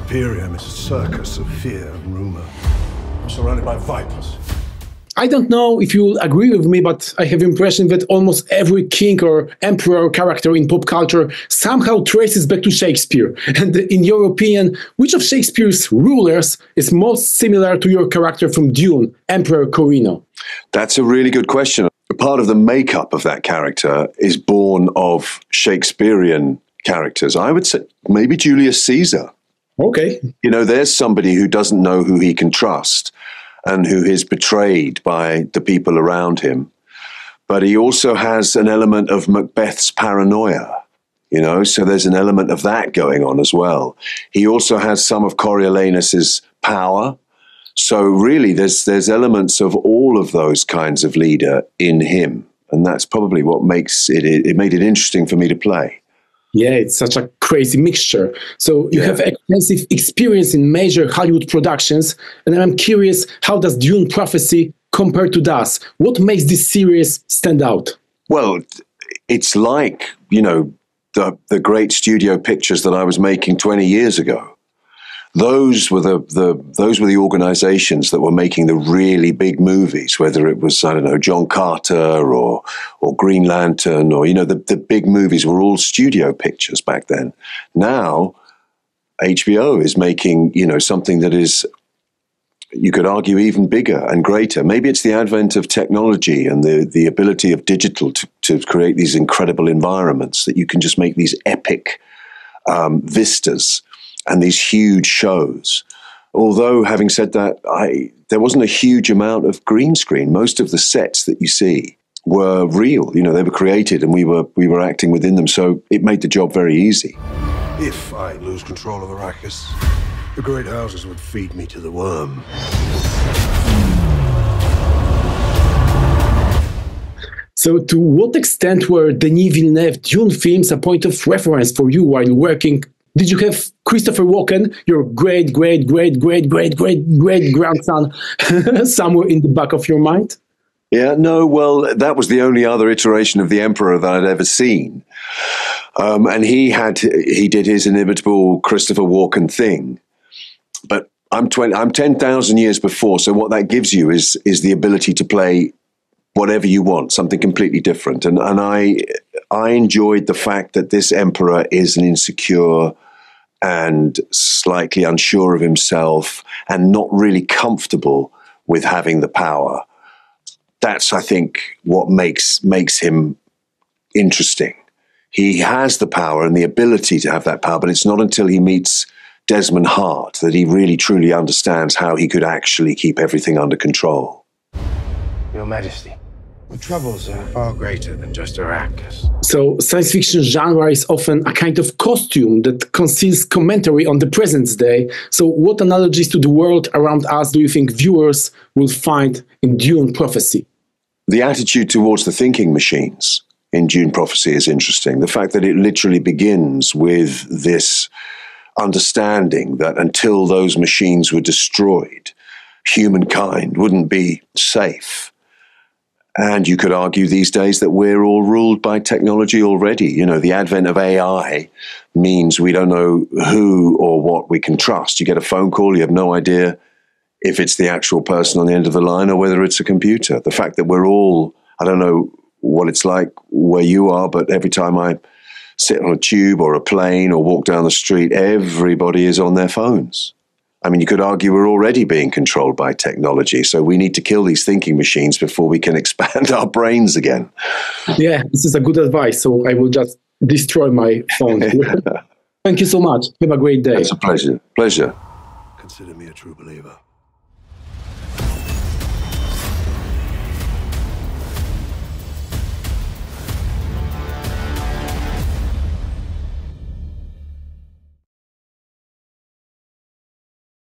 Imperium is a circus of fear and rumor. I'm surrounded by vipers. I don't know if you'll agree with me, but I have the impression that almost every king or emperor character in pop culture somehow traces back to Shakespeare. And in your opinion, which of Shakespeare's rulers is most similar to your character from Dune, Emperor Corino? That's a really good question. Part of the makeup of that character is born of Shakespearean characters. I would say maybe Julius Caesar. Okay. You know, there's somebody who doesn't know who he can trust and who is betrayed by the people around him. But he also has an element of Macbeth's paranoia, you know, so there's an element of that going on as well. He also has some of Coriolanus's power. So really, there's elements of all of those kinds of leader in him. And that's probably what makes it made it interesting for me to play. Yeah, it's such a crazy mixture. So you have extensive experience in major Hollywood productions, and I'm curious, how does Dune Prophecy compare to that? What makes this series stand out? Well, it's like, you know, the great studio pictures that I was making 20 years ago. Those were the organizations that were making the really big movies, whether it was, I don't know, John Carter or Green Lantern, or, you know, the big movies were all studio pictures back then. Now, HBO is making, you know, something that is, you could argue, even bigger and greater. Maybe it's the advent of technology and the ability of digital to create these incredible environments that you can just make these epic vistas and these huge shows. Although, having said that, there wasn't a huge amount of green screen. Most of the sets that you see were real. You know, they were created and we were acting within them, so it made the job very easy. If I lose control of Arrakis, the great houses would feed me to the worm. So to what extent were Denis Villeneuve Dune films a point of reference for you while working? Did you have Christopher Walken, your great-great-great-great-great-great-grandson, somewhere in the back of your mind? Yeah, no, well, that was the only other iteration of the Emperor that I'd ever seen. And he did his inimitable Christopher Walken thing. But I'm 10,000 years before, so what that gives you is the ability to play whatever you want, something completely different. And I enjoyed the fact that this Emperor is an insecure and slightly unsure of himself and not really comfortable with having the power. That's, I think, what makes him interesting. He has the power and the ability to have that power, but it's not until he meets Desmond Hart that he really truly understands how he could actually keep everything under control. Your Majesty, the troubles are far greater than just Arrakis. So science fiction genre is often a kind of costume that conceals commentary on the present day. So what analogies to the world around us do you think viewers will find in Dune Prophecy? The attitude towards the thinking machines in Dune Prophecy is interesting. The fact that it literally begins with this understanding that until those machines were destroyed, humankind wouldn't be safe. And you could argue these days that we're all ruled by technology already. You know, the advent of AI means we don't know who or what we can trust. You get a phone call, you have no idea if it's the actual person on the end of the line or whether it's a computer. The fact that we're all, I don't know what it's like where you are, but every time I sit on a tube or a plane or walk down the street, everybody is on their phones. I mean, you could argue we're already being controlled by technology, so we need to kill these thinking machines before we can expand our brains again. Yeah, this is a good advice, so I will just destroy my phone. Thank you so much. Have a great day. It's a pleasure. Pleasure. Consider me a true believer.